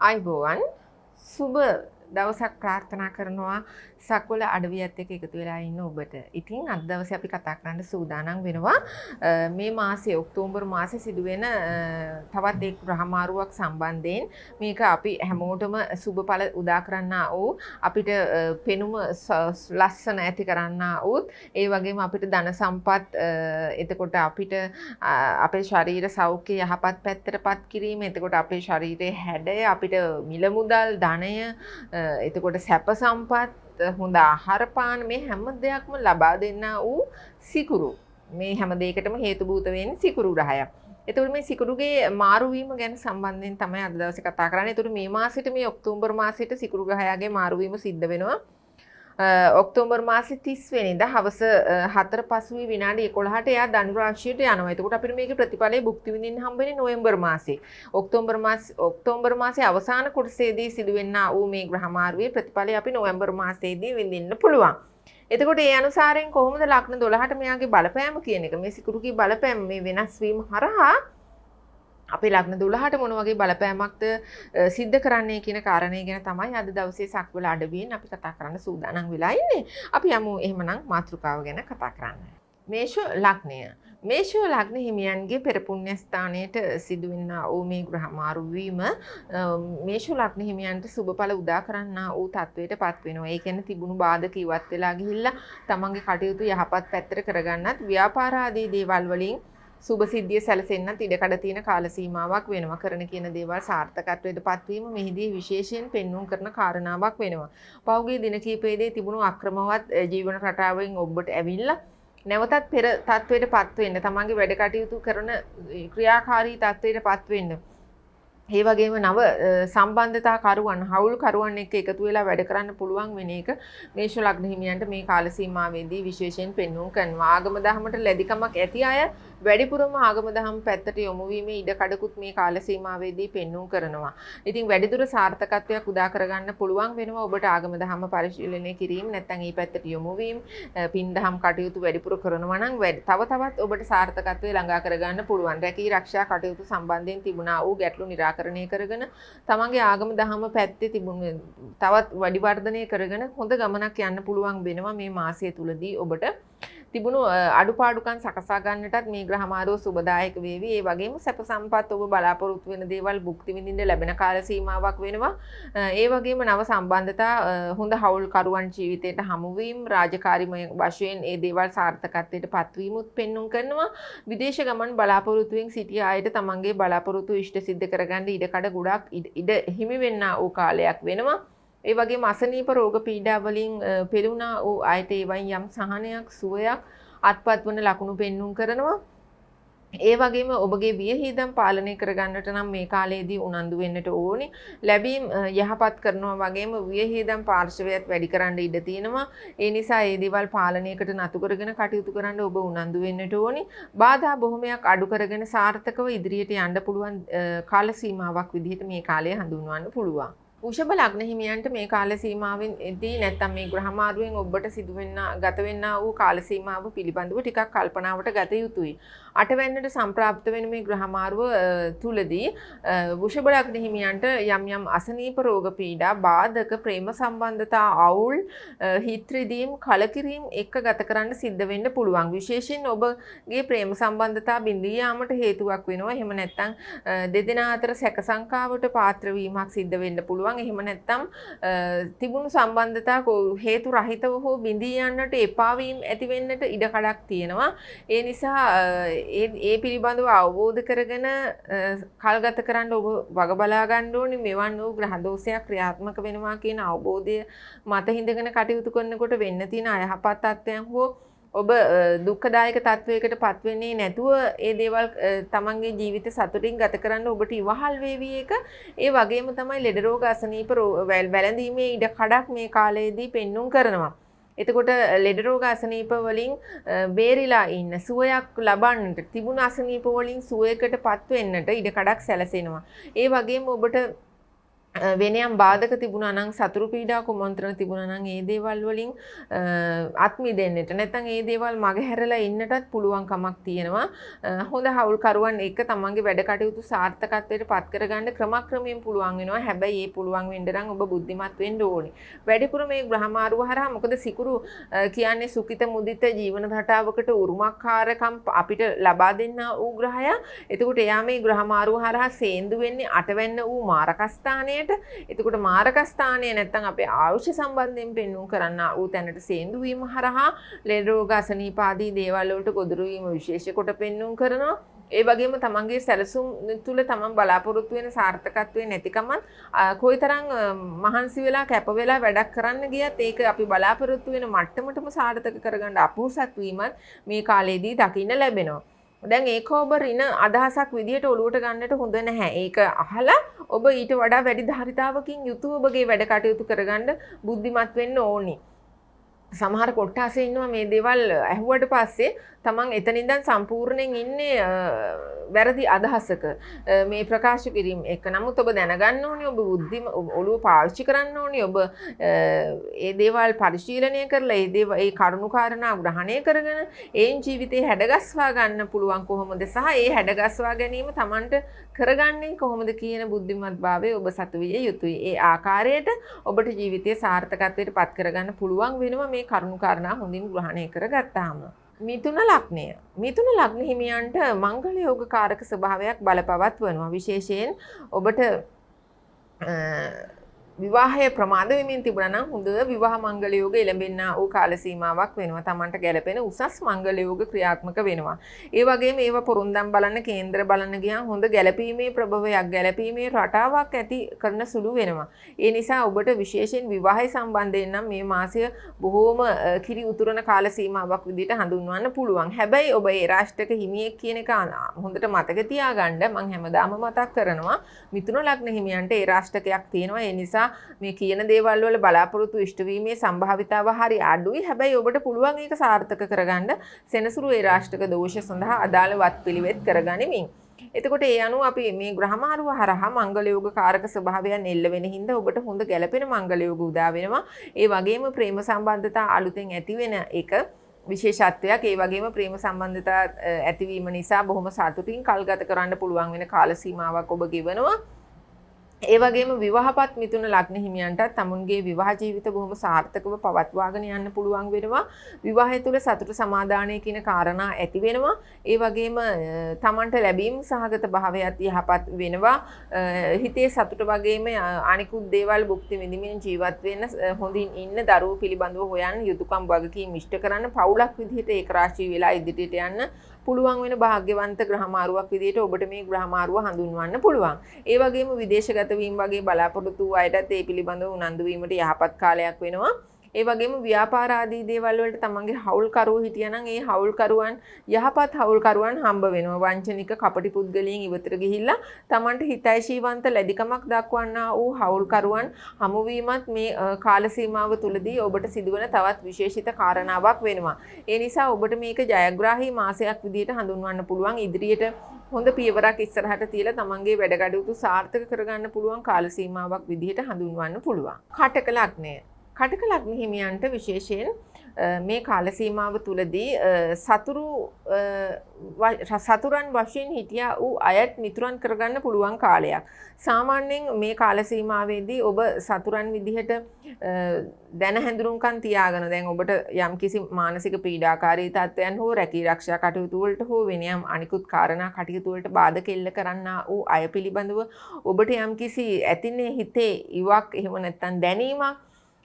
අයිබෝවන් සුබ දවසක් ප්‍රාර්ථනා කරනවා සක්වල අඩවියත් එක්ක එකතු වෙලා ඉන්න ඔබට. ඉතින් අද දවසේ අපි කතා කරන්න සූදානම් වෙනවා මේ මාසයේ ඔක්තෝබර් මාසයේ සිදුවෙන තවත් එක් ග්‍රහමාරුවක් සම්බන්ධයෙන්. මේක අපි හැමෝටම සුබඵල උදා කරන්නා වූ අපිට පෙනුම ලස්සන ඇති කරන්නා වූත් ඒ වගේම අපිට ධන සම්පත් එතකොට අපිට අපේ ශරීර සෞඛ්‍ය යහපත් පැත්තටපත් කිරීම, එතකොට අපේ ශරීරයේ හැඩය, අපිට මිල මුදල් ධනය, එතකොට සැප සම්පත්, හොඳ ආහාර පාන, මේ හැම දෙයක්ම ලබා දෙන්නා වූ සිකුරු. මේ හැම දෙයකටම හේතුභූත වෙන්නේ සිකුරු ග්‍රහය. එතකොට මේ සිකුරුගේ මාරු වීම ගැන සම්බන්ධයෙන් තමයි අද දවසේ කතා කරන්නේ. එතකොට මේ මාසෙට, මේ ඔක්තෝබර් මාසෙට සිකුරු ග්‍රහයාගේ මාරු වීම සිද්ධ වෙනවා. ඔක්තෝබර් මාසේ 30 වෙනිදා හවස 4 පසුවී විනාඩි 11ට එයා ධනු රාශියට යනවා. එතකොට අපිට මේකේ ප්‍රතිඵලය භුක්ති විඳින්න හම්බ වෙන්නේ නොවැම්බර් මාසේ. ඔක්තෝබර් මාසේ අවසාන කොටසේදී සිදුවෙනා වූ මේ ග්‍රහ මාරුවේ ප්‍රතිඵලය අපි නොවැම්බර් මාසයේදී විඳින්න පුළුවන්. එතකොට ඒ අනුසාරයෙන් කොහොමද ලග්න 12ට මෙයාගේ බලපෑම කියන එක, මේ සිකුරුගේ බලපෑම, මේ වෙනස් වීම හරහා අපේ ලග්න 12ට මොන වගේ බලපෑමක්ද සිද්ධ කරන්නේ කියන කාරණේ ගැන තමයි අද දවසේ සක්වල අඩවියෙන් අපි කතා කරන්න සූදානම් වෙලා ඉන්නේ. අපි යමු එහෙමනම් මාතෘකාව ගැන කතා කරන්න. මේෂ ලග්නය. මේෂ ලග්න හිමියන්ගේ පෙර පුණ්‍ය ස්ථානයට සිදුවෙනා වූ මේ ග්‍රහ මාරු වීම මේෂ ලග්න හිමියන්ට සුබඵල උදා කරන්නා වූ තත්වයටපත් වෙනවා. ඒ කියන්නේ තිබුණු බාධක ඉවත් වෙලා ගිහිල්ලා තමන්ගේ කටයුතු යහපත් පැත්තට කරගන්නත්, ව්‍යාපාර ආදී දේවල් වලින් සුබ සිද්ධිය සැලසෙන්නත් ඉඩකඩ තියෙන කාල සීමාවක් වෙනවා. කරන කියන දේවල් සාර්ථකත්වයට පත්වීම මෙහිදී විශේෂයෙන් පෙන්වුම් කරන කාරණාවක් වෙනවා. පහුගිය දින කිහිපයේදී තිබුණු අක්‍රමවත් ජීවන රටාවෙන් ඔබට ඇවිල්ලා නැවතත් පෙර තත්වයට පත් වෙන්න, තමන්ගේ වැඩ කටයුතු කරන ක්‍රියාකාරී තත්වයට පත් වෙන්න, ඒ වගේම නව සම්බන්ධතා කරුවන්, හවුල් කරුවන් එක්ක එකතු වෙලා වැඩ කරන්න පුළුවන් වෙන එක මේෂ ලග්න හිමියන්ට මේ කාල සීමාවේදී විශේෂයෙන් පෙන්වුම් කරනවා. ආගම දහමට ලැබිකමක් ඇති අය වැඩිපුරම ආගම දහම් පැත්තට යොමු වීමේ ඉඩකඩකුත් මේ කාල සීමාවේදී පෙන්වුම් කරනවා. ඉතින් වැඩිදුර සාර්ථකත්වයක් උදා කරගන්න පුළුවන් වෙනවා ඔබට ආගම දහම පරිශීලනය කිරීම, නැත්නම් මේ පැත්තට යොමු වීම, පින් දහම් කටයුතු වැඩිපුර කරනවා නම් තව තවත් ඔබට සාර්ථකත්වය ළඟා කරගන්න පුළුවන්. රැකී ආරක්ෂා කටයුතු සම්බන්ධයෙන් තිබුණා වූ ගැටලු නිරාකරණය කරගෙන තමන්ගේ ආගම දහම පැත්තේ තිබුණු තවත් වැඩි වර්ධනය කරගෙන හොඳ ගමනක් යන්න පුළුවන් වෙනවා මේ මාසය තුලදී. ඔබට තිබුණු අඩුපාඩුකම් සකසා ගන්නටත් මේ ග්‍රහ මාරුව සුබදායක වේවි. ඒ වගේම සැප සම්පත් ඔබ බලාපොරොත්තු වෙන දේවල් භුක්ති විඳින්න ලැබෙන කාල සීමාවක් වෙනවා. ඒ වගේම නව සම්බන්ධතා, හොඳ හවුල් කරුවන් ජීවිතයට හමු වීම, රාජකාරීමය වශයෙන් ඒ දේවල් සාර්ථකත්වයට පත්වීමුත් පෙන්වුම් කරනවා. විදේශ ගමන් බලාපොරොත්තුෙන් සිටිය අයට තමන්ගේ බලාපොරොත්තු ඉෂ්ට සිද්ධ කරගන්න ඉඩකඩ ගොඩක් ඉඩ හිමි වෙන්නා වූ කාලයක් වෙනවා. ඒ වගේම අසනීප රෝග පීඩා වලින් පෙළුණා වූ අයට ඒවයින් යම් සහනයක්, සුවයක් අත්පත් වන ලකුණු පෙන්වුම් කරනවා. ඒ වගේම ඔබගේ වියහියදම් පාලනය කරගන්නට නම් මේ කාලයේදී උනන්දු වෙන්නට ඕනි. ලැබීම් යහපත් කරනවා වගේම වියහියදම් පාර්ශවයත් වැඩි කරන්න ඉඩ තියෙනවා. ඒ නිසා මේ දේවල් පාලනයකට නතු කරගෙන කටයුතු කරන්න ඔබ උනන්දු වෙන්නට ඕනි. බාධා බොහොමයක් අඩු කරගෙන සාර්ථකව ඉදිරියට යන්න පුළුවන් කාල සීමාවක් විදිහට මේ කාලය හඳුන්වන්න පුළුවන්. වෘෂභ ලග්න හිමියන්ට මේ කාල සීමාවෙන්දී නැත්නම් මේ ග්‍රහ මාරුවෙන් ඔබට ගත වෙන්නා වූ කාල සීමාව පිළිබඳව ටිකක් කල්පනාවට ගත යුතුයි. 8 වෙනිදාට සම්ප්‍රාප්ත වෙන මේ ග්‍රහ මාරුව තුලදී වෘෂභ ලග්න හිමියන්ට යම් යම් අසනීප රෝග පීඩා, බාධක, ප්‍රේම සම්බන්ධතා අවුල්, හිත් රිදීම්, කලකිරීම එක්ක ගත කරන්න සිද්ධ වෙන්න පුළුවන්. විශේෂයෙන් ඔබගේ ප්‍රේම සම්බන්ධතා බිඳී යාමට හේතුවක් වෙනවා. එහෙම නැත්නම් දෙදෙනා අතර සැක සංකාවට පාත්‍ර වීමක් සිද්ධ වෙන්න පුළුවන්. එහෙම නැත්නම් තිබුණු සම්බන්ධතා හේතු රහිතව හෝ බිඳී යන්නට එපා වීම ඇති වෙන්නට ඉඩ කඩක් තියෙනවා. ඒ නිසා ඒ පිළිබඳව අවබෝධ කරගෙන කල්ගත කරන්න ඔබ වග බලා ගන්න ඕනේ. මෙවන් වූ ග්‍රහ දෝෂයක් ක්‍රියාත්මක වෙනවා කියන අවබෝධය මත හිඳගෙන කටයුතු කරනකොට වෙන්න තියෙන අයහපත් තත්ත්වයන් හෝ ඔබ දුක්ඛදායක තත්වයකට පත් වෙන්නේ නැතුව ඒ දේවල් තමන්ගේ ජීවිත සතුටින් ගත කරන්න ඔබට ඉවහල් වේවි එක. ඒ වගේම තමයි ලෙඩ රෝග අසනීප වැළඳීමේ ඉඩ කඩක් මේ කාලයේදී පෙන්වුම් කරනවා. එතකොට ලෙඩ රෝග අසනීප වලින් බේරිලා ඉන්න, සුවයක් ලබන්නට, තිබුණු අසනීප වලින් සුවයකට පත් වෙන්නට ඉඩ කඩක් සැලසෙනවා. ඒ වගේම ඔබට වෙන යම් බාධක තිබුණා නම් සතුරු පීඩා කුමන්ත්‍රණ තිබුණා නම් ඒ දේවල් වලින් අත් මිදෙන්නට නැත්නම් ඒ දේවල් මගහැරලා ඉන්නටත් පුළුවන් කමක් තියෙනවා. හොඳ හවුල්කරුවන් එක්ක තමන්ගේ වැඩ කටයුතු සාර්ථකත්වයට පත් කරගන්න ක්‍රමක්‍රමයෙන් පුළුවන් වෙනවා. හැබැයි ඒ පුළුවන් වෙන්න නම් ඔබ බුද්ධිමත් වෙන්න ඕනේ. වැඩිපුර මේ ග්‍රහමාරුව හරහා මොකද සිකුරු කියන්නේ සුඛිත මුදිත ජීවන රටාවකට උරුමකාරකම් අපිට ලබා දෙන්නා වූ ග්‍රහයා. එතකොට එයා මේ ග්‍රහමාරුව හරහා සේන්දු වෙන්නේ අටවැන්න වූ මාරකස්ථානයේ. එතකොට මාරකස්ථානය නැත්තම් අපේ ආයුෂ සම්බන්ධයෙන් පෙන්වුම් කරන්න ඌ තැනට සේන්දු වීම හරහා ලෙඩ රෝග අසනීප ආදී දේවල් වලට ගොදුරු වීම විශේෂ කොට පෙන්වුම් කරනවා. ඒ වගේම තමන්ගේ සැලසුම් තුළ තමන් බලාපොරොත්තු වෙන සාර්ථකත්වයේ නැතිකමත් කොයිතරම් මහන්සි වෙලා කැප වෙලා වැඩක් කරන්න ගියත් ඒක අපි බලාපොරොත්තු වෙන මට්ටමටම සාර්ථක කරගන්න අපහසුත් වීමත් මේ කාලේදී දකින්න ලැබෙනවා. දැන් ඒක ඔබ ඍණ අදහසක් විදියට ඔලුවට ගන්නට හොඳ නැහැ. ඒක අහලා ඔබ ඊට වඩා වැඩි ධාරිතාවකින් යුතුව ඔබගේ වැඩ කටයුතු කරගන්න බුද්ධිමත් වෙන්න ඕනි. සමහර කොට්ටාසේ ඉන්නවා මේ දේවල් ඇහුවට පස්සේ තමන් එතන ඉඳන් සම්පූර්ණයෙන් ඉන්නේ වැරදි අදහසක මේ ප්‍රකාශ කිරීම එක. නමුත් ඔබ දැනගන්න ඕනේ ඔබ බුද්ධි ඔළුව පාවිච්චි කරන්න ඕනේ. ඔබ ඒ දේවල් පරිශීලනය කරලා ඒ කරුණු කාරණා ග්‍රහණය කරගෙන ඒන් ජීවිතේ හැඩගස්වා ගන්න පුළුවන් කොහොමද සහ ඒ හැඩගස්වා ගැනීම තමන්ට කරගන්නේ කොහොමද කියන බුද්ධිමත්භාවය ඔබ සතු විය යුතුයි. ඒ ආකාරයට ඔබට ජීවිතයේ සාර්ථකත්වයට පත් කරගන්න පුළුවන් වෙනවා මේ කරුණු කාරණා හොඳින් ග්‍රහණය කරගත්තාම. මිථුන ලග්නය. මිථුන ලග්න හිමියන්ට මංගල යෝග කාරක ස්වභාවයක් බලපවත්වනවා. විශේෂයෙන් ඔබට විවාහය ප්‍රමාද වෙමින් තිබුණා නම් හොඳ විවාහ මංගල යෝග එළඹෙන්නා වූ කාල සීමාවක් වෙනවා. Tamanට ගැළපෙන උසස් මංගල යෝග ක්‍රියාත්මක වෙනවා. ඒ වගේම ඒව පොරොන්දම් බලන්න කේන්ද්‍ර බලන්න ගියාම හොඳ ගැළපීමේ ප්‍රභවයක් ගැළපීමේ රටාවක් ඇති කරන සුළු වෙනවා. ඒ නිසා ඔබට විශේෂයෙන් විවාහය සම්බන්ධයෙන් නම් මේ මාසය බොහෝම කිරි උතුරන කාල සීමාවක් විදිහට හඳුන්වන්න පුළුවන්. හැබැයි ඔබ ඒ රාෂ්ටක හිමියෙක් කියන එක හොඳට මතක තියාගන්න මම හැමදාම මතක් කරනවා. මිථුන ලග්න හිමියන්ට ඒ රාෂ්ටකයක් තියෙනවා. ඒ නිසා මේ කියන දේවල් වල බලාපොරොත්තු ඉෂ්ට වීමේ සම්භාවිතාව හරි අඩුයි. හැබැයි ඔබට පුළුවන් ඒක සාර්ථක කරගන්න සෙනසුරු ඒ රාෂ්ටක දෝෂ සඳහා අදාළ වත්පිළිවෙත් කරගනිමින්. එතකොට ඒ අනුව අපි මේ ග්‍රහමාරුව හරහා මංගල යෝග කාරක ස්වභාවයන් එල්ල වෙන හින්දා ඔබට හොඳ ගැළපෙන මංගල යෝග උදා වෙනවා. ඒ වගේම ප්‍රේම සම්බන්ධතා අලුතෙන් ඇති වෙන එක විශේෂත්වයක්. ඒ වගේම ප්‍රේම සම්බන්ධතා ඇතිවීම නිසා බොහොම සතුටින් කල් ගත කරන්න පුළුවන් වෙන කාල සීමාවක් ඔබ ගෙවනවා. ඒ වගේම විවාහපත් මිථුන ලග්න හිමියන්ටත් තමුන්ගේ විවාහ ජීවිත බොහොම සාර්ථකව පවත්වාගෙන යන්න පුළුවන් වෙනවා. විවාහය තුළ සතුට සමාදානය කියන කාරණා ඇති වෙනවා. ඒ වගේම තමන්ට ලැබීම් සහගත භාවයත් යහපත් වෙනවා. හිතේ සතුට වගේම අනිකුත් දේවල් භුක්ති විඳින්මින් ජීවත් වෙන්න හොඳින් ඉන්න දරුවෝ පිළිබඳව හොයන්න යුතුයකම් වගකීම් ඉෂ්ට කරන්න පවුලක් විදිහට ඒකරාශී වෙලා ඉදිරියට යන්න පුළුවන් වෙන භාග්‍යවන්ත ග්‍රහමාරුවක් විදිහට ඔබට මේ ග්‍රහමාරුව හඳුන්වන්න පුළුවන්. ඒ වගේම විදේශගත වීම වගේ බලාපොරොත්තු අයටත් ඒ පිළිබඳව උනන්දු වීමට යහපත් කාලයක් වෙනවා. ඒ වගේම ව්‍යාපාර ආදී දේවල් වලට තමන්ගේ හවුල්කරුවෝ හිටියනම් ඒ හවුල්කරුවන් යහපත් හවුල්කරුවන් හම්බ වෙනවා. වංචනික කපටි පුද්ගලයන් ඉවතට ගිහිල්ලා තමන්ට හිතයිශීවන්ත ලැබිකමක් දක්වන්නා වූ හවුල්කරුවන් හමුවීමත් මේ කාල සීමාව තුලදී ඔබට සිදුවන තවත් විශේෂිත කාරණාවක් වෙනවා. ඒ නිසා ඔබට මේක ජයග්‍රාහී මාසයක් විදිහට හඳුන්වන්න පුළුවන්. ඉදිරියට හොඳ පියවරක් ඉස්සරහට තියලා තමන්ගේ වැඩ කටයුතු සාර්ථක කරගන්න පුළුවන් කාල සීමාවක් විදිහට හඳුන්වන්න පුළුවන්. කටක ලග්නය. කටක ලග්න හිමියන්ට විශේෂයෙන් මේ කාල සීමාව තුලදී සතුරන් වශයෙන් හිටියා වූ අයත් මිතුරන් කරගන්න පුළුවන් කාලයක්. සාමාන්‍යයෙන් මේ කාල සීමාවේදී ඔබ සතුරන් විදිහට දැන හැඳුනුම්කම් තියාගෙන දැන් ඔබට යම්කිසි මානසික පීඩාකාරී තත්ත්වයන් හෝ රැකී ආරක්ෂා කටයුතු වලට හෝ වෙන යම් අනිකුත් කාරණා කටයුතු වලට බාධක එල්ල කරන්නා වූ අය පිළිබඳව ඔබට යම්කිසි ඇතිනේ හිතේ ඉවක් එහෙම නැත්නම් දැනීමක්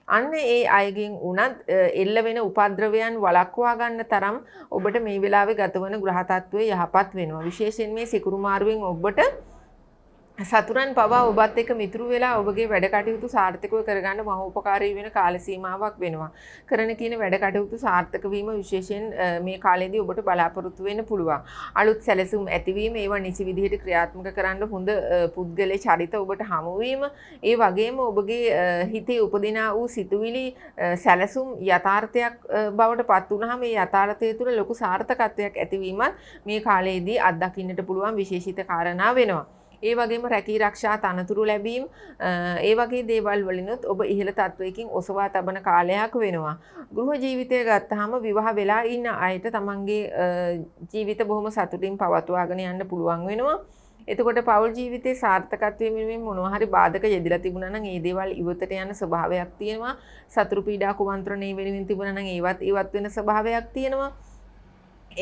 අන්න ඒ අයගෙන් උනත් එල්ල වෙන උපද්‍රවයන් වළක්වා ගන්න තරම් ඔබට මේ වෙලාවේ ගතවන ග්‍රහ තත්ත්වය යහපත් වෙනවා. විශේෂයෙන් මේ සිකුරු මාරුවෙන් ඔබට සතුරන් පවා ඔබත් එක්ක මිතුරු වෙලා ඔබගේ වැඩ කටයුතු සාර්ථකව කරගන්න මහෝපකාරී වෙන කාල සීමාවක් වෙනවා. කරන කියන වැඩ කටයුතු සාර්ථක වීම විශේෂයෙන් මේ කාලේදී ඔබට බලාපොරොත්තු වෙන්න පුළුවන්. අලුත් සැලසුම් ඇතිවීම, ඒවා නිසි විදිහට ක්‍රියාත්මක කරන්න හොඳ පුද්ගල චරිත ඔබට හමු වීම, ඒ වගේම ඔබගේ හිතේ උපදිනා වූ සිතුවිලි සැලසුම් යථාර්ථයක් බවට පත් වුනහම මේ යථාර්ථය තුළ ලොකු සාර්ථකත්වයක් ඇතිවීමත් මේ කාලේදී අත්දකින්නට පුළුවන් විශේෂිත කාරණා වෙනවා. ඒ වගේම රැකී ආරක්ෂා තනතුරු ලැබීම ඒ වගේ දේවල් වලිනුත් ඔබ ඉහළ තත්වයකින් ඔසවා තබන කාලයක් වෙනවා. ගෘහ ජීවිතය ගත්තාම විවාහ වෙලා ඉන්න අයට තමන්ගේ ජීවිත බොහොම සතුටින් පවත්වාගෙන යන්න පුළුවන් වෙනවා. එතකොට පෞල් ජීවිතයේ සාර්ථකත්වය වෙනුවෙන් මොනවා හරි බාධක යෙදලා තිබුණා නම් ඒ දේවල් ඉවතට යන ස්වභාවයක් තියෙනවා. සතුරු පීඩා කුමන්ත්‍රණේ වෙනුවෙන් තිබුණා නම් ඒවත් ඉවත් වෙන ස්වභාවයක් තියෙනවා.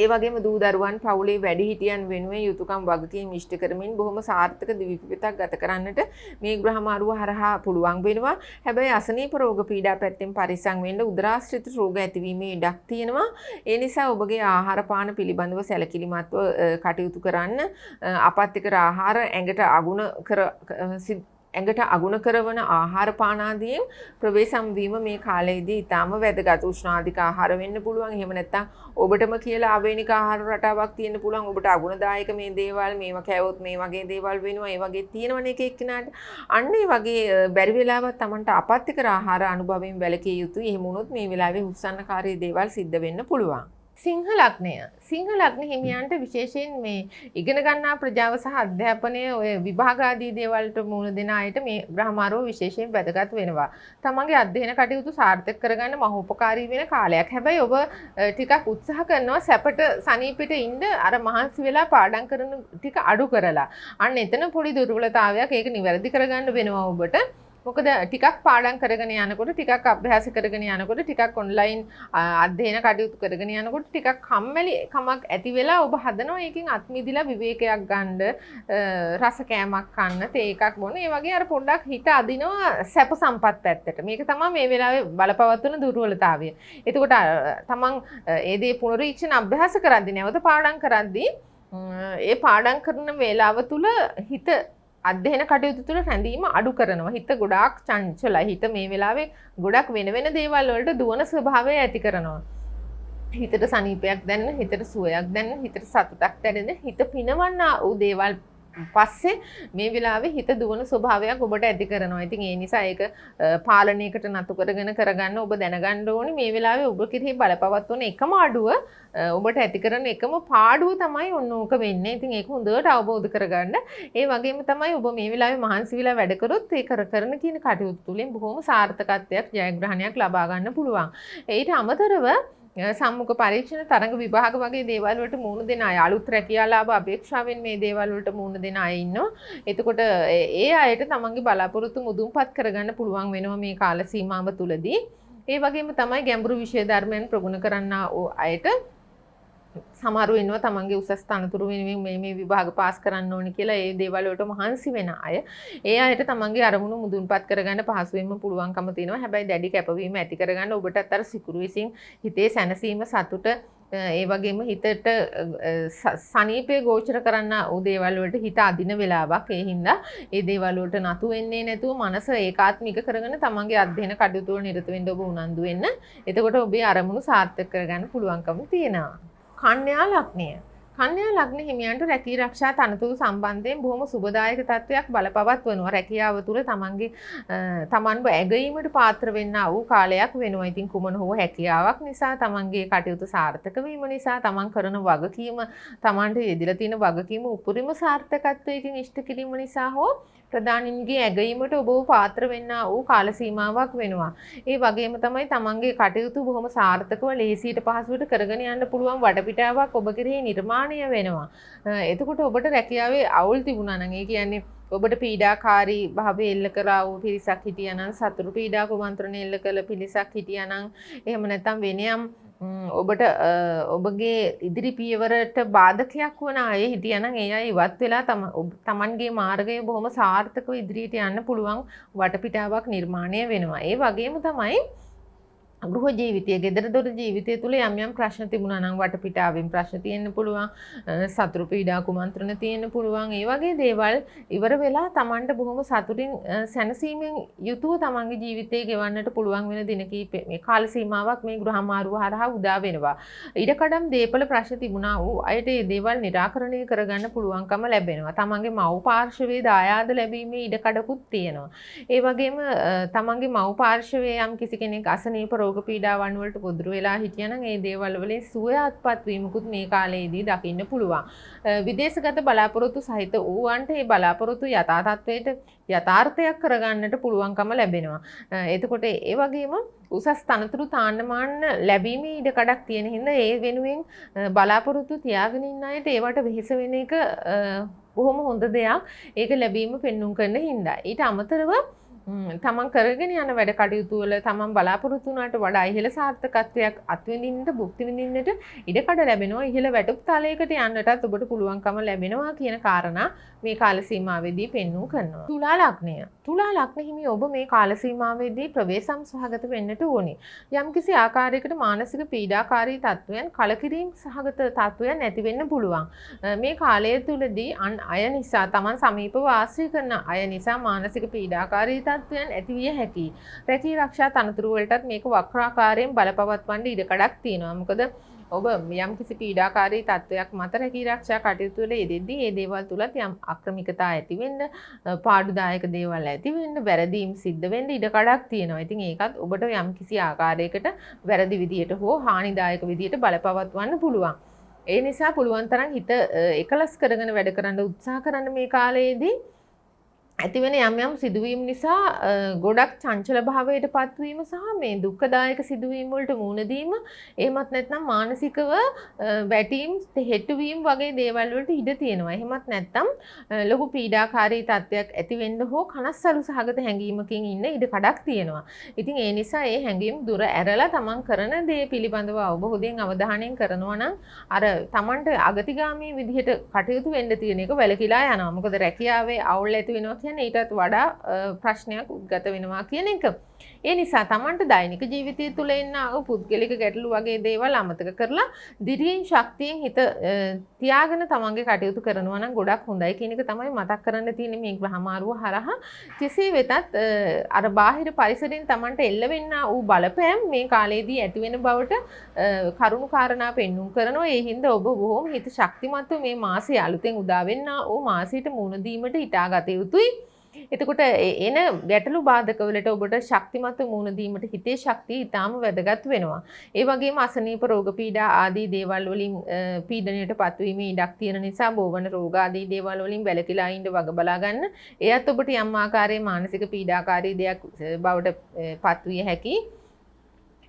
ඒ වගේම දූ දරුවන් පවුලේ වැඩිහිටියන් වෙනුවෙන් යුතුයකම් වගකීම් ඉෂ්ට කරමින් බොහොම සාර්ථක දිවිපිටක් ගත කරන්නට මේ ග්‍රහමාරුව හරහා පුළුවන් වෙනවා. හැබැයි අසනීප රෝග පීඩා පැත්තෙන් පරිස්සම් වෙන්න උදරාශ්‍රිත රෝග ඇතිවීමේ ඉඩක් තියෙනවා. ඒ නිසා ඔබගේ ආහාර පාන පිළිබඳව සැලකිලිමත්ව කටයුතු කරන්න. අපත්‍යකර ආහාර ඇඟට අගුණ කරවන ආහාර පාන ආදියෙන් ප්‍රවේශම් වීම මේ කාලයේදී ඊටාම වැදගත්. උෂ්ණාධික ආහාර වෙන්න පුළුවන්. එහෙම නැත්නම් ඔබටම කියලා ආවේනික ආහාර රටාවක් තියෙන්න පුළුවන්. ඔබට අගුණදායක මේ දේවල් මේවා කෑවොත් මේ වගේ දේවල් වෙනවා. ඒ වගේ තියෙනවනේ එක එක්කිනාට. අන්න ඒ වගේ බැරි වෙලාවත් Tamanට අපත්‍යකර ආහාර අනුභවයෙන් වැළකී යුතුයි. එහෙම වුණොත් මේ වෙලාවේ උත්සන්නකාරී දේවල් සිද්ධ වෙන්න පුළුවන්. සිංහ ලග්නය. සිංහ ලග්න හිමියන්ට විශේෂයෙන් මේ ඉගෙන ගන්නා ප්‍රජාව සහ අධ්‍යාපනය ඔය විභාග ආදී දේවල්ට මුහුණ දෙන අයට මේ ග්‍රහමාරුව විශේෂයෙන් වැදගත් වෙනවා. තමන්ගේ අධ්‍යයන කටයුතු සාර්ථක කරගන්න මහෝපකාරී වෙන කාලයක්. හැබැයි ඔබ ටිකක් උත්සාහ කරනවා සැපට සනීපෙට ඉන්න අර මහන්සි වෙලා පාඩම් කරන ටික අඩු කරලා. අන්න එතන පොඩි දුර්වලතාවයක් ඒක නිවැරදි කරගන්න වෙනවා ඔබට. මොකද ටිකක් පාඩම් කරගෙන යනකොට ටිකක් අභ්‍යාස කරගෙන යනකොට ටිකක් ඔන්ලයින් අධ්‍යයන කටයුතු කරගෙන යනකොට ටිකක් කම්මැලි කමක් ඇති වෙලා ඔබ හදනවා ඒකෙන් අත්මිදිලා විවේකයක් ගන්න රස කෑමක් කන්න තේ එකක් බොන ඒ වගේ අර පොඩ්ඩක් හිත අදිනවා සැප සම්පත් පැත්තට. මේක තමයි මේ වෙලාවේ බලපවත්වන දුර්වලතාවය. එතකොට තමන් ඒ දේ පුනරීක්ෂණ අභ්‍යාස කරද්දී නැවත පාඩම් කරද්දී ඒ පාඩම් කරන වේලාව තුල හිත අධ්‍යයන කටයුතු තුළ රැඳීම අඩු කරනවා. හිත ගොඩාක් චංචලයි. හිත මේ වෙලාවේ ගොඩක් වෙන දේවල් වලට දුවන ස්වභාවය ඇති කරනවා. හිතට සනීපයක් දැනෙන, හිතට සුවයක් දැනෙන, හිතට සතුටක් දැනෙන, හිත පිනවන්න වූ දේවල් පස්සේ මේ වෙලාවේ හිත දුවන ස්වභාවයක් ඔබට ඇති කරනවා. ඉතින් ඒ නිසා ඒක පාලනයකට නතු කරගන්න ඔබ දැනගන්න ඕනේ මේ වෙලාවේ ඔබ කෙරෙහි බලපවත්වන එකම අඩුව ඔබට ඇති කරන එකම පාඩුව තමයි ඔන්න ඕක වෙන්නේ. ඉතින් ඒක හොඳට අවබෝධ කරගන්න. ඒ වගේම තමයි ඔබ මේ වෙලාවේ මහන්සි වෙලා වැඩ කරොත් ඒ කරන කියන කටයුතු තුළින් බොහොම සාර්ථකත්වයක් ජයග්‍රහණයක් ලබා ගන්න පුළුවන්. ඊට අමතරව සම්මුඛ පරීක්ෂණ තරඟ විභාග වගේ දේවල් වලට මුහුණ දෙන අය අලුත් රැකියා ලාභ අපේක්ෂාවෙන් මේ දේවල් වලට මුහුණ දෙන අය ඉන්නවා. එතකොට ඒ අයට තමන්ගේ බලාපොරොත්තු මුදුන්පත් කරගන්න පුළුවන් වෙනවා මේ කාල සීමාව තුලදී. ඒ වගේම තමයි ගැඹුරු විෂය ධර්මයන් ප්‍රගුණ කරන්නා අයට සමහරව ඉන්නවා තමන්ගේ උසස් තනතුරු වෙනුවෙන් මේ විභාග පාස් කරන්න ඕනි කියලා ඒ දේවල් වලට මහන්සි වෙන අය. ඒ අයට තමන්ගේ අරමුණු මුදුන්පත් කරගන්න පහසුවෙන්ම පුළුවන්කම තියෙනවා. හැබැයි දැඩි කැපවීම ඇති කරගන්න ඔබටත් අර සිකුරු විසින් හිතේ සැනසීම සතුට ඒ වගේම හිතට සනීපේ ගෝචර කරන්න වූ දේවල් වලට හිත අදින වෙලාවක්. ඒ හින්දා ඒ දේවල් වලට නතු වෙන්නේ නැතුව මනස ඒකාත්මික කරගෙන තමන්ගේ අධ්‍යයන කටයුතු වල නිරත වෙන්න ඔබ උනන්දු වෙන්න. එතකොට ඔබේ අරමුණු සාර්ථක කරගන්න පුළුවන්කම තියෙනවා. කන්‍යා ලග්නය. කන්‍යා ලග්න හිමියන්ට රැකී ආරක්ෂා තනතුරු සම්බන්ධයෙන් බොහොම සුබදායක තත්වයක් බලපවත්වනවා. රැකියාව තුළ තමන්ව ඇගීමට පාත්‍ර වෙන්නා වූ කාලයක් වෙනවා. ඉතින් කුමන හෝ හැකියාවක් නිසා තමන්ගේ කටයුතු සාර්ථක වීම නිසා තමන් කරන වගකීම තමන්ට යෙදලා තියෙන වගකීම උපරිම සාර්ථකත්වයකින් ඉෂ්ට කිරීම නිසා හෝ ප්‍රධානීන්ගේ ඇගීමට ඔබ පාත්‍ර වෙන්නා වූ කාල සීමාවක් වෙනවා. ඒ වගේම තමයි තමන්ගේ කටයුතු බොහොම සාර්ථකව ලේසියට පහසුවට කරගෙන යන්න පුළුවන් වටපිටාවක් ඔබ කෙරෙහි නිර්මාණය වෙනවා. එතකොට ඔබට රැකියාවේ අවුල් තිබුණා නම් ඒ කියන්නේ ඔබට පීඩාකාරී භාවය එල්ල කරා වූ පිරිසක් හිටියා නම් සතුරු පීඩා කුමන්ත්‍රණ එල්ල කළ පිරිසක් හිටියා නම් එහෙම නැත්නම් වෙනයම් ඔබට ඔබගේ ඉදිරි පියවරට බාධකයක් වන අය හිටියා නම් ඒ අය ඉවත් වෙලා තමන්ගේ මාර්ගය බොහොම සාර්ථකව ඉදිරියට යන්න පුළුවන් වටපිටාවක් නිර්මාණය වෙනවා. ඒ වගේම තමයි ගෘහ ජීවිතය, ගෙදර දොර ජීවිතය තුළ යම් යම් ප්‍රශ්න තිබුණා නම් වටපිටාවෙන් ප්‍රශ්න තියෙන්න පුළුවන්, සතුරු පීඩා කුමන්ත්‍රණ තියෙන්න පුළුවන්. ඒ වගේ දේවල් ඉවර වෙලා Tamanට බොහොම සතුටින් සැනසීමෙන් යුතුව තමන්ගේ ජීවිතය ගෙවන්නට පුළුවන් වෙන දින කිහිපේ මේ කාල සීමාවක් මේ ග්‍රහමාරුව හරහා උදා වෙනවා. ඉඩකඩම් දේපල ප්‍රශ්න තිබුණා වූ අයට මේ දේවල් निराකරණය කරගන්න පුළුවන්කම ලැබෙනවා. තමන්ගේ මව් පාර්ශවයේ දායාද ලැබීමේ ඉඩකඩකුත් තියෙනවා. ඒ වගේම තමන්ගේ මව් පාර්ශවයේ යම් කිසි කෙනෙක් අසනීප රෝග පීඩාවන් වලට ගොදුරු වෙලා හිටියනම් ඒ දේවල් වලින් සුවයත්පත් වීමකුත් මේ කාලයේදී දකින්න පුළුවන්. විදේශගත බලාපොරොත්තු සහිත ඌවන්ට මේ බලාපොරොත්තු යථා තත්වයට යථාර්ථයක් කරගන්නට පුළුවන්කම ලැබෙනවා. එතකොට ඒ වගේම උසස් තනතුරු තාන්නමාන ලැබීමේ ඉඩකඩක් තියෙන හින්දා ඒ වෙනුවෙන් බලාපොරොත්තු තියාගෙන ඉන්න අයට ඒවට වෙහෙස වෙන එක බොහොම හොඳ දෙයක්. ඒක ලැබීම පෙන්눔 කරන හින්දා. ඊට අමතරව තමන් කරගෙන යන වැඩ කටයුතු වල තමන් බලාපොරොත්තු වුණාට වඩා ඉහළ සාර්ථකත්වයක් අත්විඳින්නට භුක්ති විඳින්නට ඉඩකඩ ලැබෙනවා. ඉහළ වැටුප් තලයකට යන්නටත් ඔබට පුළුවන්කම ලැබෙනවා කියන කාරණා මේ කාල සීමාවෙදී පෙන්වු කරනවා. තුලා ලග්නය. තුලා ලග්න හිමි ඔබ මේ කාල සීමාවෙදී ප්‍රවේශම් සහගත වෙන්නට ඕනේ. යම්කිසි ආකාරයකට මානසික පීඩාකාරී තත්වයන් කලකිරීම සහගත තත්වයන් ඇති වෙන්න පුළුවන්. මේ කාලය තුලදී අය නිසා තමන් සමීපව ආශ්‍රය කරන අය නිසා මානසික පීඩාකාරී තත්වයන් ඇතිවිය හැකියි. රැකී ආරක්ෂා තනතුරු වලටත් මේක වක්‍රාකාරයෙන් බලපවත්වන්න ඉඩකඩක් තියෙනවා. මොකද ඔබ යම් කිසි පීඩාකාරී තත්වයක් මත රැකී ආරක්ෂා කටයුතු වල යෙදෙද්දී ඒ දේවල් තුලත් යම් අක්‍රමිකතා ඇති වෙන්න, පාඩුදායක දේවල් ඇති වෙන්න, වැරදීම් සිද්ධ වෙන්න ඉඩකඩක් තියෙනවා. ඉතින් ඒකත් ඔබට යම් කිසි ආකාරයකට වැරදි විදියට හෝ හානිදායක විදියට බලපවත්වන්න පුළුවන්. ඒ නිසා පුළුවන් තරම් හිත එකලස් කරගෙන වැඩ කරන්න උත්සාහ කරන්න මේ කාලයේදී. ඇතිවෙන යම් යම් සිදුවීම් නිසා ගොඩක් චංචල භාවයට පත්වීම සහ මේ දුක්ඛදායක සිදුවීම් වලට මුහුණ දීම එහෙමත් නැත්නම් මානසිකව වැටීම් හෙට්ටුවීම් වගේ දේවල් වලට ඉඩ තියෙනවා. එහෙමත් නැත්නම් ලොකු පීඩාකාරී තත්ත්වයක් ඇති වෙන්න හෝ කනස්සලු සහගත හැඟීමකින් ඉන්න ඉඩ කඩක් තියෙනවා. ඉතින් ඒ නිසා ඒ හැඟීම් දුර ඇරලා තමන් කරන දේ පිළිබඳව අවබෝධයෙන් අවධානයෙන් කරනවා නම් අර තමන්ට අගතිගාමී විදිහට කටයුතු වෙන්න තියෙන එක වැළකීලා යනවා. මොකද රැකියාවේ අවුල් ඇති වෙනවා ඊටත් වඩා ප්‍රශ්නයක් උද්ගත වෙනවා කියන එක. ඒ නිසා තමන්ට දෛනික ජීවිතය තුළ එන්න පුද්ගලික ගැටලු වගේ දේවල් අමතක කරලා දිරියෙන් ශක්තියෙන් හිත තියාගෙන තමන්ගේ කටයුතු කරනවා නම් ගොඩක් හොඳයි කියන එක තමයි මතක් කරන්න තියෙන්නේ මේ ග්‍රහමාරුව හරහා. කෙසේ වෙතත් අර බාහිර පරිසරයෙන් තමන්ට එල්ල වෙන්න වූ බලපෑම් මේ කාලේදී ඇති වෙන බවට කරුණු කාරණා පෙන්눔 කරනවා. ඒ හින්දා ඔබ බොහොම හිත ශක්තිමත්ව මේ මාසය අලුතෙන් උදා වෙන්න වූ මාසයට මුහුණ දීමට හිතාගත යුතුයි. එතකොට එන ගැටලු බාධකවලට ඔබට ශක්තිමත් මුහුණ දීමට හිතේ ශක්තිය ඉතාම වැදගත් වෙනවා. ඒ වගේම අසනීප රෝග පීඩා ආදී දේවල් වලින් පීඩනයට පත්වීමේ ඉඩක් තියෙන නිසා බෝවන රෝග ආදී දේවල් වලින් වැළකීලා ඉන්න වග බලා ගන්න. එයත් ඔබට යම් ආකාරයේ මානසික පීඩාකාරී දෙයක් බවට පත්විය හැකියි.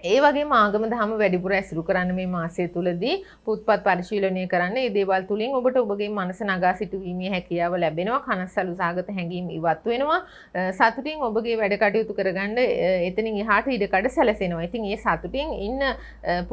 ඒ වගේම ආගම දහම වැඩිපුර ඇසුරු කරන්න මේ මාසය තුලදී පුත්පත් පරිශීලනය කරන්න. මේ දේවල් තුලින් ඔබට ඔබගේ මනස නගා සිටුවීමේ හැකියාව ලැබෙනවා. කනස්සලු සාගත හැඟීම් ඉවත් වෙනවා. සතුටින් ඔබගේ වැඩ කටයුතු කරගන්න එතනින් එහාට ඉඩකඩ සැලසෙනවා. ඉතින් මේ සතුටින් ඉන්න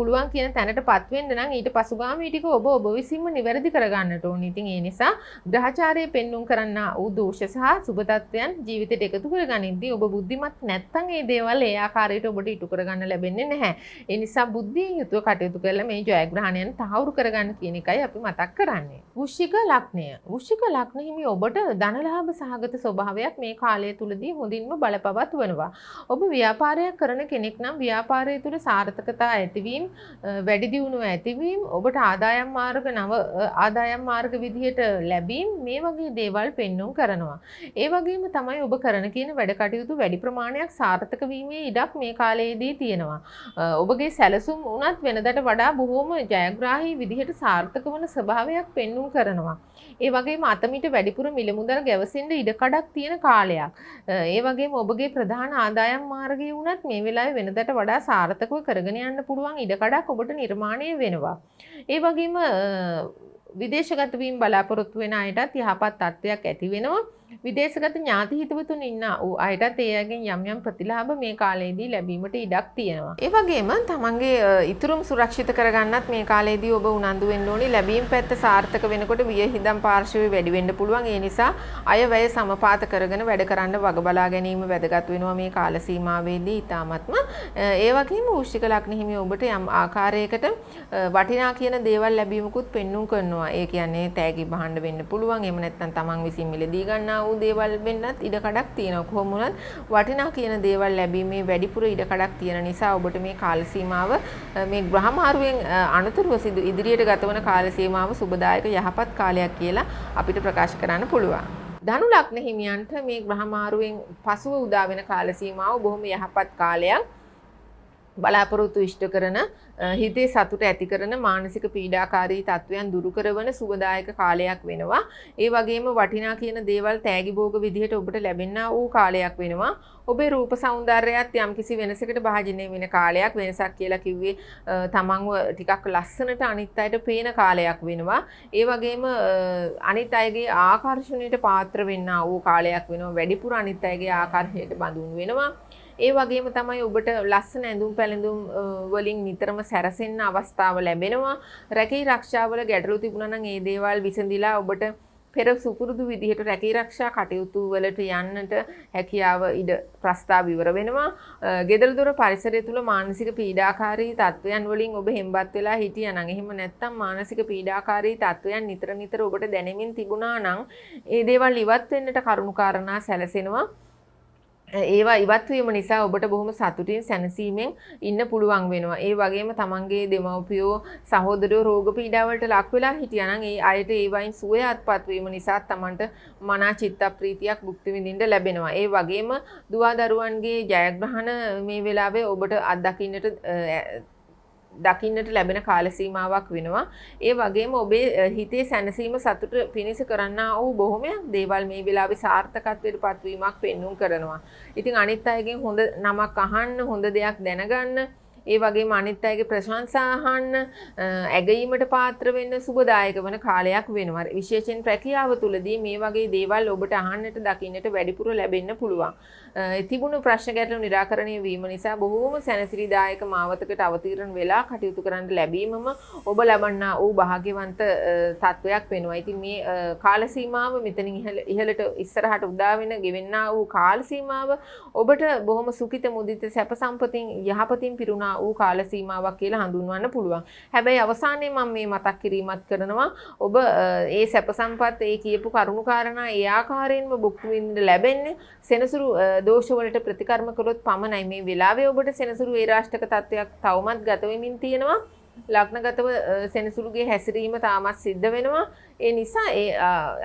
පුළුවන් කියන තැනටපත් වෙන්න නම් ඊට පසුගාමී ටික ඔබ විසින්ම නිවැරදි කරගන්නට ඕනේ. ඉතින් ඒ නිසා ග්‍රහචාරයේ පෙන්눔 කරන්න වූ දෝෂ සහ සුබ තත්ත්වයන් ජීවිතයට එකතු කරගනිද්දී ඔබ බුද්ධිමත් නැත්නම් මේ දේවල් ඒ ආකාරයට ඔබට ඉටු කරගන්න ලැබෙන්නේ නැහැ. ඒ නිසා බුද්ධියෙන් යුතුව කටයුතු කරලා මේ ජයග්‍රහණයන් තහවුරු කරගන්න කියන එකයි අපි මතක් කරන්නේ. වෘශ්චික ලග්නය. වෘශ්චික ලග්න හිමි ඔබට ධනලාභ සහගත ස්වභාවයක් මේ කාලය තුලදී හොඳින්ම බලපවත් වෙනවා. ඔබ ව්‍යාපාරයක් කරන කෙනෙක් නම් ව්‍යාපාරය තුල සාර්ථකතා ඇතිවීම, වැඩි දියුණුව ඇතිවීම, ඔබට ආදායම් මාර්ග නව ආදායම් මාර්ග විදිහට ලැබීම මේ වගේ දේවල් පෙන්눔 කරනවා. ඒ වගේම තමයි ඔබ කරන කියන වැඩ කටයුතු වැඩි ප්‍රමාණයක් සාර්ථක වීමේ ඉඩක් මේ කාලයේදී තියෙනවා. ඔබගේ සැලසුම් උනත් වෙනදට වඩා බොහෝම ජයග්‍රාහී විදිහට සාර්ථක වන ස්වභාවයක් පෙන්눔 කරනවා. ඒ වගේම අතමිට වැඩිපුර මිල මුදල් ගැවසෙන්න ඉඩකඩක් තියෙන කාලයක්. ඒ වගේම ඔබගේ ප්‍රධාන ආදායම් මාර්ගය උනත් මේ වෙලාවේ වෙනදට වඩා සාර්ථකව කරගෙන යන්න පුළුවන් ඉඩකඩක් ඔබට නිර්මාණය වෙනවා. ඒ වගේම විදේශගත වීම බලාපොරොත්තු වෙන අයටත් යහපත් තත්ත්වයක් ඇති වෙනවා. විදේශගත ඥාති හිතවතුන් ඉන්න අයටත් ඒ අයගෙන් යම් යම් ප්‍රතිලාභ මේ කාලයේදී ලැබීමට ඉඩක් තියෙනවා. ඒ වගේම තමන්ගේ ඉතුරුම් සුරක්ෂිත කරගන්නත් මේ කාලයේදී ඔබ උනන්දු වෙන්න ඕනේ. ලැබීම් පැත්ත සාර්ථක වෙනකොට වියහිදම් පාර්ශවය වැඩි වෙන්න පුළුවන්. ඒ නිසා අයවැය සමපාත කරගෙන වැඩ කරන්න වග බලා ගැනීම වැදගත් වෙනවා මේ කාල සීමාවේදී ඊටාත්ම. ඒ වගේම වෘශ්චික ලග්න හිමි ඔබට යම් ආකාරයකට වටිනා කියන දේවල් ලැබීමකුත් පෙන්눔 කරනවා. ඒ කියන්නේ තෑගි බහන්න වෙන්න පුළුවන්. එහෙම නැත්නම් තමන් විසින් මිලදී ගන්නා වූ දේවල් වෙන්නත් ඉඩකඩක් තියෙනවා. කොහොම වුණත් වටිනා කියන දේවල් ලැබීමේ වැඩිපුර ඉඩකඩක් තියෙන නිසා ඔබට මේ කාල සීමාව මේ ග්‍රහමාරුවෙන් අනතුරුව සිදු ඉදිරියට ගතවන කාල සීමාව සුබදායක යහපත් කාලයක් කියලා අපිට ප්‍රකාශ කරන්න පුළුවන්. ධනු ලග්න හිමියන්ට මේ ග්‍රහමාරුවෙන් පසුව උදා වෙන කාල සීමාව බොහොම යහපත් කාලයක්. බලාපොරොත්තු ඉෂ්ට කරන හිතේ සතුට ඇති කරන මානසික පීඩාකාරී තත්වයන් දුරු කරවන සුබදායක කාලයක් වෙනවා. ඒ වගේම වටිනා කියන දේවල් තෑගි භෝග විදිහට ඔබට ලැබෙනා වූ කාලයක් වෙනවා. ඔබේ රූප సౌందර්යයත් යම්කිසි වෙනසකට භාජනය වෙන කාලයක්. වෙනසක් කියලා කිව්වේ තමන්ව ටිකක් ලස්සනට අනිත් අයට පේන කාලයක් වෙනවා. ඒ වගේම අනිත් අයගේ ආකර්ෂණයට පාත්‍ර වෙන්නා වූ කාලයක් වෙනවා. වැඩිපුර අනිත් අයගේ ආකර්ෂණයට බඳුන් වෙනවා. ඒ වගේම තමයි ඔබට ලස්සන ඇඳුම් පැළඳුම් වලින් නිතරම සැරසෙන්න අවස්ථාව ලැබෙනවා. රැකී ආරක්ෂාවල ගැටලු තිබුණා නම් ඒ දේවල් විසඳිලා ඔබට පෙර සුපුරුදු විදිහට රැකී ආරක්ෂා කටයුතු වලට යන්නට හැකියාව ඉඩ ප්‍රස්තාව ඉවර වෙනවා. ගෙදර දොර පරිසරය තුල මානසික පීඩාකාරී තත්වයන් වලින් ඔබ හෙම්බත් වෙලා හිටියා නම් එහෙම නැත්නම් මානසික පීඩාකාරී තත්වයන් නිතර නිතර ඔබට දැනෙමින් තිබුණා නම් ඒ දේවල් ඉවත් වෙන්නට කරුණු කාරණා සැලසෙනවා. ඒවා ඉවත් වීම නිසා ඔබට බොහොම සතුටින් සැනසීමෙන් ඉන්න පුළුවන් වෙනවා. ඒ වගේම තමන්ගේ දෙමව්පියෝ සහෝදරයෝ රෝග පීඩාවලට ලක් වෙලා හිටියා නම් ඒ අයට ඒ වයින් සුවය අත්පත් වීම නිසා තමන්ට මනා චිත්ත ප්‍රීතියක් භුක්ති විඳින්න ලැබෙනවා. ඒ වගේම දුවා දරුවන්ගේ ජයග්‍රහණ මේ වෙලාවේ ඔබට දකින්නට ලැබෙන කාල සීමාවක් වෙනවා. ඒ වගේම ඔබේ හිතේ සැනසීම සතුට පිණිස කරන්නා වූ බොහොමයක් දේවල් මේ වෙලාවේ සාර්ථකත්වයට පත්වීමක් පෙන්වුම් කරනවා. ඉතින් අනිත් අයගෙන් හොඳ නමක් අහන්න, හොඳ දෙයක් දැනගන්න, ඒ වගේම අනිත් අයගේ ප්‍රශංසා අහන්න, ඇගීමට පාත්‍ර වෙන්න සුබදායක වන කාලයක් වෙනවා. විශේෂයෙන් රැකියාව තුලදී මේ වගේ දේවල් ඔබට අහන්නට දකින්නට වැඩිපුර ලැබෙන්න පුළුවන්. තිබුණු ප්‍රශ්න ගැටලු निराකරණය වීම නිසා බොහෝම සැනසිලිදායක මාවතකට අවතීර්ණ වෙලා කටයුතු කරන්න ලැබීමම ඔබ ලබන්නා වූ භාග්‍යවන්ත තත්වයක් වෙනවා. ඉතින් මේ කාල සීමාව මෙතනින් ඉහළට ඉස්සරහට උදා වෙන ගෙවෙන්නා වූ කාල සීමාව ඔබට බොහොම සුඛිත මුදිත සැප සම්පතින් යහපතින් පිරුණා වූ කාල සීමාවක් කියලා හඳුන්වන්න පුළුවන්. හැබැයි අවසානයේ මම මේ මතක් කිරීමත් කරනවා ඔබ ඒ සැප සම්පත් ඒ කියපු කරුණු කාරණා ඒ ආකාරයෙන්ම භුක්ති විඳින්න ලැබෙන්නේ සෙනසුරු දෝෂ වලට ප්‍රතිකර්ම කළොත් පමණයි. මේ වෙලාවේ ඔබට සෙනසුරු ඒ රාෂ්ටක තත්වයක් තවමත් ගත වෙමින් තියෙනවා. ලග්නගතව සෙනසුරුගේ හැසිරීම තාමත් සිද්ධ වෙනවා. ඒ නිසා ඒ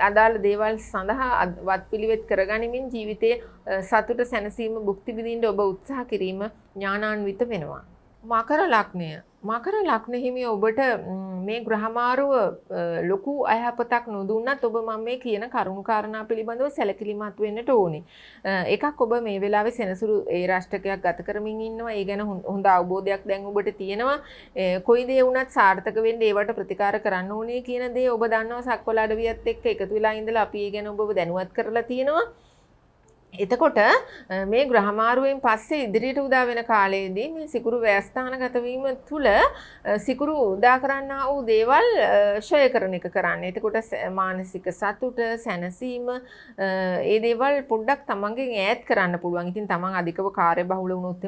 අදාළ දේවල් සඳහා වත්පිළිවෙත් කරගනිමින් ජීවිතයේ සතුට සැනසීම භුක්ති විඳින්න ඔබ උත්සාහ කිරීම ඥානාන්විත වෙනවා. මකර ලග්නය. මකර ලග්න හිමි ඔබට මේ ග්‍රහමාරුව ලොකු අයහපතක් නොදුන්නත් ඔබ මම මේ කියන කරුණු කාරණා පිළිබඳව සැලකිලිමත් වෙන්නට ඕනේ. එකක් ඔබ මේ වෙලාවේ සෙනසුරු ඒ රාෂ්ටකයක් ගත කරමින් ඉන්නවා. ඒ ගැන හොඳ අවබෝධයක් දැන් ඔබට තියෙනවා. කොයි දේ වුණත් සාර්ථක වෙන්න ඒවට ප්‍රතිකාර කරන්න ඕනේ කියන දේ ඔබ දන්නවා. සක්වල අඩවියත් එක්ක එකතු වෙලා ඉඳලා අපි ඒ ගැන ඔබව දැනුවත් කරලා තියෙනවා. එතකොට මේ ග්‍රහමාරුවෙන් පස්සේ ඉදිරියට උදා වෙන කාලයේදී මේ සිකුරු ව්‍යස්ථානගත වීම තුළ සිකුරු උදා කරන්නා වූ දේවල් ෂය කරන එක කරන්න. එතකොට මානසික සතුට, සැනසීම ඒ දේවල් පොඩ්ඩක් තමන්ගෙන් ඈත් කරන්න පුළුවන්. ඉතින් තමන් අධිකව කාර්යබහුල වුණොත්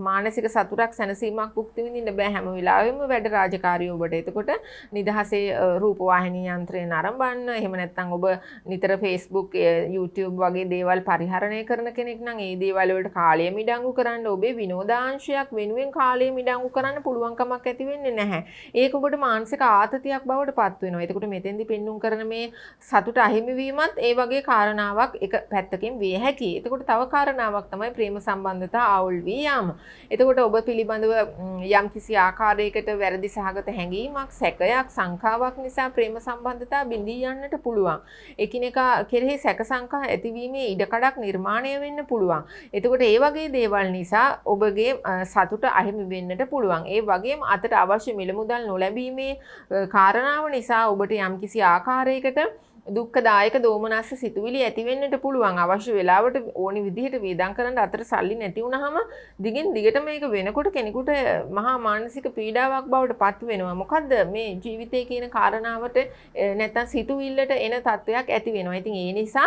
මානසික සතුටක් සැනසීමක් භුක්ති විඳින්න බෑ හැම වෙලාවෙම වැඩ රාජකාරිය ඔබට. එතකොට නිදහසේ රූපවාහිනී යන්ත්‍රය නරඹන්න, එහෙම නැත්නම් ඔබ නිතර Facebook, YouTube වගේ දේවල් පරිහරණය කරන කෙනෙක් නම් ඒ දේවල් වලට කාලය මිඩංගු කරන්න, ඔබේ විනෝදාංශයක් වෙනුවෙන් කාලය මිඩංගු කරන්න පුළුවන් කමක් ඇති වෙන්නේ නැහැ. ඒක ඔබට මානසික ආතතියක් බවට පත් වෙනවා. එතකොට මෙතෙන්දි පෙන්눔 කරන මේ සතුට අහිමි වීමත් ඒ වගේ කාරණාවක් එක පැත්තකින් විය හැකියි. එතකොට තව කාරණාවක් තමයි ප්‍රේම සම්බන්ධතා අවුල් වී යාම. එතකොට ඔබ පිළිබඳව යම්කිසි ආකාරයකට වැරදි සහගත හැඟීමක්, සැකයක්, සංකාවක් නිසා ප්‍රේම සම්බන්ධතා බිඳී යන්නට පුළුවන්. එකිනෙකා කෙරෙහි සැක සංකා ඇති මේ ඉඩකඩක් නිර්මාණය වෙන්න පුළුවන්. එතකොට ඒ වගේ දේවල් නිසා ඔබගේ සතුට අහිමි වෙන්නට පුළුවන්. ඒ වගේම අතට අවශ්‍ය මිල මුදල් නොලැබීමේ කාරණාව නිසා ඔබට යම්කිසි ආකාරයකට දුක්ඛදායක දෝමනස්ස සිතුවිලි ඇති වෙන්නට පුළුවන්. අවශ්‍ය වෙලාවට ඕනි විදිහට වේදම් කරන්න අතට සල්ලි නැති වුනහම දිගින් දිගට මේක වෙනකොට කෙනෙකුට මහා මානසික පීඩාවක් බවට පත් වෙනවා. මොකද්ද මේ ජීවිතයේ කියන කාරණාවට නැත්තම් සිතුවිල්ලට එන තත්වයක් ඇති වෙනවා. ඉතින් ඒ නිසා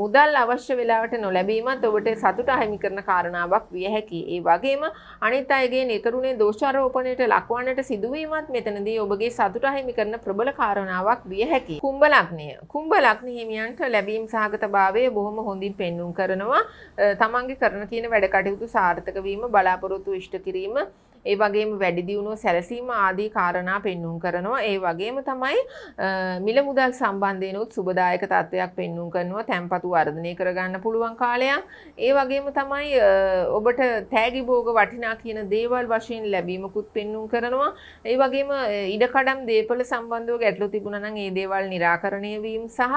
මුදල් අවශ්‍ය වෙලාවට නොලැබීමත් ඔබට සතුට අහිමි කරන කාරණාවක් විය හැකියි. ඒ වගේම අනිත් අයගේ නිකරුණේ දෝෂාරෝපණයට ලක්වන්නට සිදුවීමත් මෙතනදී ඔබගේ සතුට අහිමි කරන ප්‍රබල කාරණාවක් විය හැකියි. කුම්භ ලග්නය. කුම්භ ලග්න හිමියන්ට ලැබීම් සහගතභාවය බොහොම හොඳින් පෙන්눔 කරනවා. තමන්ගේ කරන කියන වැඩ කටයුතු සාර්ථක වීම, බලාපොරොත්තු ඉෂ්ට කිරීම, ඒ වගේම වැඩි දියුණුව සැලසීම ආදී කාරණා පෙන්눔 කරනවා. ඒ වගේම තමයි මිල මුදල් සම්බන්ධයෙන්ුත් සුබදායක තත්ත්වයක් පෙන්눔 කරනවා. තැන්පතු වර්ධනය කරගන්න පුළුවන් කාලයක්. ඒ වගේම තමයි ඔබට තෑගි භෝග වටිනා කියන දේවල් වශයෙන් ලැබීමකුත් පෙන්눔 කරනවා. ඒ වගේම ඉඩකඩම් දේපල සම්බන්ධව ගැටලු තිබුණා නම් ඒ දේවල් निराකරණය වීම සහ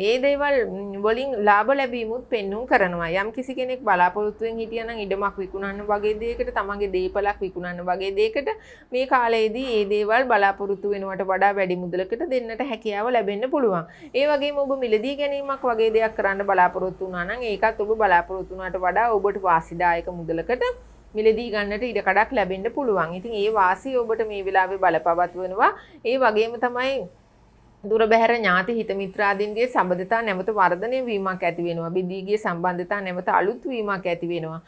ඒ දේවල් වලින් ලාභ ලැබීමුත් පෙන්눔 කරනවා. යම් කිසි කෙනෙක් බලාපොරොත්තුෙන් හිටියා නම් ඉඩමක් විකුණන්න වගේ දෙයකට, තමන්ගේ දේපලක් විකුණන්න වගේ දෙයකට මේ කාලයේදී ඒ දේවල් බලාපොරොත්තු වෙනවට වඩා වැඩි මුදලකට දෙන්නට හැකියාව ලැබෙන්න පුළුවන්. ඒ වගේම ඔබ මිලදී ගැනීමක් වගේ දෙයක් කරන්න බලාපොරොත්තු වුණා නම් ඒකත් ඔබ බලාපොරොත්තු වුණාට වඩා ඔබට වාසිදායක මුදලකට මිලදී ගන්නට ඉඩකඩක් ලැබෙන්න පුළුවන්. ඉතින් ඒ වාසිය ඔබට මේ වෙලාවේ බලපවත්වනවා. ඒ වගේම තමයි දුර බැහැර ඥාති හිත මිත්‍රාදීන්ගේ සම්බන්ධතා නැවත වර්ධනය වීමක් ඇති වෙනවා. බිඳීගේ සම්බන්ධතා නැවත අලුත් වීමක් ඇති වෙනවා.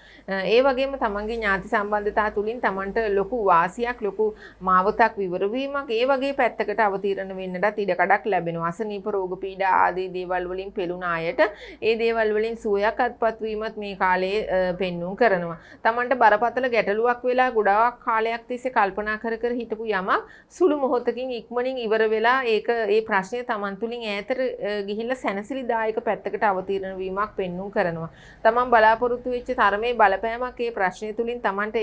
ඒ වගේම තමන්ගේ ඥාති සම්බන්ධතා තුලින් තමන්ට ලොකු වාසියක්, ලොකු මාවතක් විවර වීමක්, ඒ වගේ පැත්තකට අවතීර්ණ වෙන්නටත් ඉඩකඩක් ලැබෙනවා. අසනීප රෝග පීඩා ආදී දේවල් වලින් පෙළුණ අයට ඒ දේවල් වලින් සුවයක් අත්පත් වීමත් මේ කාලයේ පෙන්눔 කරනවා. තමන්ට බරපතල ගැටලුවක් වෙලා ගොඩාක් කාලයක් තිස්සේ කල්පනා කර කර හිටපු යමක් සුළු මොහොතකින් ඉක්මනින් ඉවර වෙලා ඒ ප්‍රශ්නය තමන් තුළින් ඈතට ගිහිල්ලා සැනසිලිදායක පැත්තකට අවතීර්ණ වීමක් පෙන්눔 කරනවා. තමන් බලාපොරොත්තු වෙච්ච තරමේ බලපෑමක් ඒ ප්‍රශ්නය තුළින් තමන්ට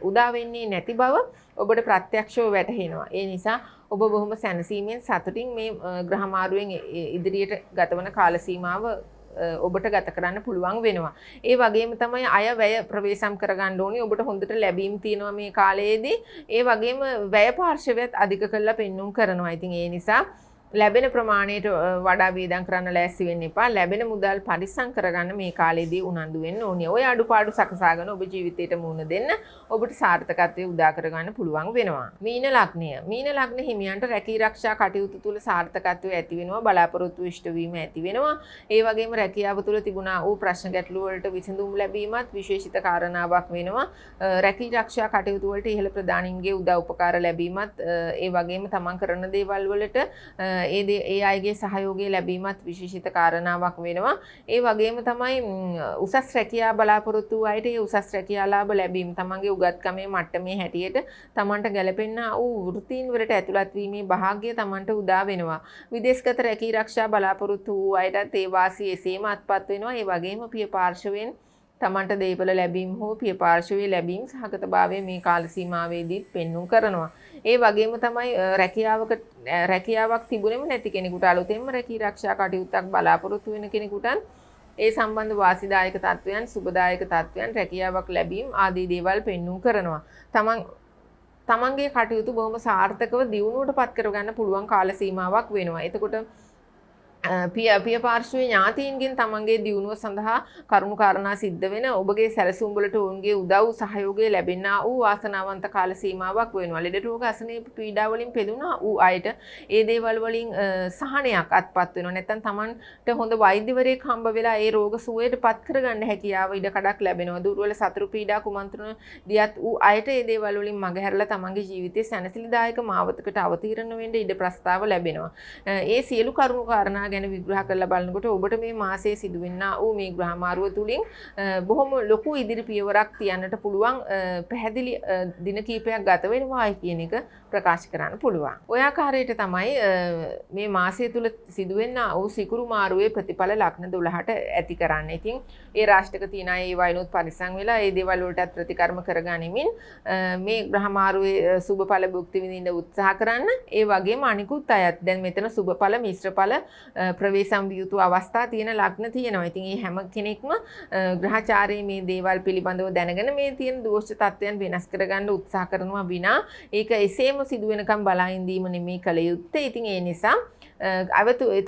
උදා වෙන්නේ නැති බව ඔබට ප්‍රත්‍යක්ෂව වැටහෙනවා. ඒ නිසා ඔබ බොහොම සැනසීමෙන් සතුටින් මේ ග්‍රහ මාරුවෙන් ඉදිරියට ගතවන කාල සීමාව ඔබට ගත කරන්න පුළුවන් වෙනවා. ඒ වගේම තමයි අය වැය ප්‍රවේශම් කරගන්න ඕනේ. ඔබට හොඳට ලැබීම් තියෙනවා මේ කාලයේදී. ඒ වගේම වැය පාර්ශවයත් අධික කරලා පෙන්눔 කරනවා. ඉතින් ඒ නිසා ලැබෙන ප්‍රමාණයට වඩා වේදම් කරන්න ලෑස්ති වෙන්න එපා. ලැබෙන මුදල් පරිස්සම් කරගන්න මේ කාලේදී උනන්දු වෙන්න ඕනේ. ඔය අඩුපාඩු සකසාගෙන ඔබ ජීවිතයට මුහුණ දෙන්න ඔබට සාර්ථකත්වයේ උදා කරගන්න පුළුවන් වෙනවා. මීන ලග්නය. මීන ලග්න හිමියන්ට රැකී ආරක්ෂා කටයුතු තුල සාර්ථකත්වයේ ඇති වෙනවා. බලාපොරොත්තු ඉෂ්ට වීම ඇති වෙනවා. ඒ වගේම රැකියාව තුල තිබුණා වූ ප්‍රශ්න ගැටලු වලට විසඳුම් ලැබීමත් විශේෂිත කාරණාවක් වෙනවා. රැකී ආරක්ෂා කටයුතු වලට ඉහළ ප්‍රධානීන්ගේ උදව් උපකාර ලැබීමත් ඒ වගේම තමන් කරන දේවල් වලට ඒ අයගේ සහයෝගය ලැබීමත් විශේෂිත කාරණාවක් වෙනවා. ඒ වගේම තමයි උසස් රැකියා බලාපොරොත්තු වූ අයට ඒ උසස් රැකියා ලාභ ලැබීම තමන්ගේ උගත්කමේ මට්ටමේ හැටියට තමන්ට ගැලපෙන්න වූ වෘත්තීන් වලට ඇතුළත් වීමේ වාසනාව තමන්ට උදා වෙනවා. විදේශගත රැකී ආරක්ෂා බලාපොරොත්තු වූ අයටත් ඒ වාසිය එසේම අත්පත් වෙනවා. ඒ වගේම පිය පාර්ශවයෙන් තමන්ට දේපල ලැබීම හෝ පිය පාර්ශවයේ ලැබීම සහගතභාවය මේ කාල සීමාවේදීත් පෙන්눔 කරනවා. ඒ වගේම තමයි රැකියාවක් තිබුණෙම නැති කෙනෙකුට අලුතෙන්ම රැකී ආරක්ෂා කටයුත්තක් බලාපොරොත්තු වෙන කෙනෙකුට ඒ සම්බන්ධ වාසිදායක තත්වයන්, සුබදායක තත්වයන්, රැකියාවක් ලැබීම ආදී දේවල් පෙන්눔 කරනවා. තමන්ගේ කටයුතු බොහොම සාර්ථකව දියුණුවට පත් කරගන්න පුළුවන් කාල සීමාවක් වෙනවා. එතකොට පිය පාර්ශ්වයේ ඥාතීන්ගෙන් තමන්ගේ දියුණුව සඳහා කරුණු කාරණා සිද්ධ වෙන ඔබගේ සැලසුම් වලට ඔවුන්ගේ උදව් සහයෝගය ලැබෙනා වූ වාසනාවන්ත කාල සීමාවක් වෙනවා. ලෙඩ රෝග අසනීප පීඩා වලින් පෙළුණා වූ අයට ඒ දේවල් වලින් සහනයක් අත්පත් වෙනවා. නැත්නම් තමන්ට හොඳ වෛද්‍යවරයෙක් හම්බ වෙලා ඒ රෝග සුවයට පත් කරගන්න හැකියාව ඉඩකඩක් ලැබෙනවා. දුර්වල සතුරු පීඩා කුමන්ත්‍රණ දියත් වූ අයට ඒ දේවල් වලින් මගහැරලා තමන්ගේ ජීවිතයේ සැනසිලිදායක මාවතකට අවතීර්ණ වෙන්න ඉඩ ප්‍රස්තාව ලැබෙනවා. ඒ සියලු කරුණු කාරණා ගැන විග්‍රහ කරලා බලනකොට ඔබට මේ මාසයේ සිදුවෙනා වූ මේ ග්‍රහ මාරුව තුලින් බොහොම ලොකු ඉදිරි පියවරක් තියන්නට පුළුවන් පැහැදිලි දින කීපයක් ගත වෙනවා කියන එක ප්‍රකාශ කරන්න පුළුවන්. ඔය ආකාරයට තමයි මේ මාසය තුල සිදුවෙනා වූ සිකුරු මාරුවේ ප්‍රතිඵල ලග්න 12ට ඇති කරන්නේ. ඉතින් ඒ රාශියක තියෙන අය ඒ වයින්ොත් පරිස්සම් වෙලා ඒ දේවල් වලටත් ප්‍රතිකර්ම කරගනිමින් මේ ග්‍රහ මාරුවේ සුබඵල භුක්ති විඳින්න උත්සාහ කරන්න. ඒ වගේම අනිකුත් අයත් දැන් මෙතන සුබඵල මිශ්‍රඵල ප්‍රවේශම් විය යුතු අවස්ථා තියෙන ලග්න තියෙනවා. ඉතින් මේ හැම කෙනෙක්ම ග්‍රහචාරයේ මේ දේවල් පිළිබඳව දැනගෙන මේ තියෙන දෝෂ තත්ත්වයන් වෙනස් කරගන්න උත්සාහ කරනවා විනා ඒක එසේම සිදු වෙනකම් බලා ඉඳීම නෙමේ කළ යුත්තේ. ඉතින් ඒ නිසා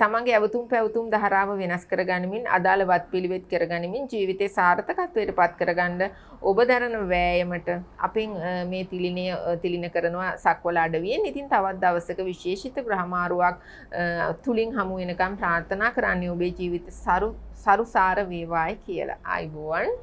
තමන්ගේ අවතුම් පැවතුම් ධාරාව වෙනස් කරගනිමින් අදාළවත් පිළිවෙත් කරගනිමින් ජීවිතේ සාර්ථකත්වයට පත් කරගන්න ඔබ දරන වෑයමට අපෙන් මේ තිලින කරනවා සක්වල අඩවියෙන්. ඉතින් තවත් දවසක විශේෂිත ග්‍රහ මාරුවක් තුලින් හමු වෙනකම් ප්‍රාර්ථනා කරන්නේ ඔබේ ජීවිත සරුසාර වේවායි කියලා. ආයුබෝවන්.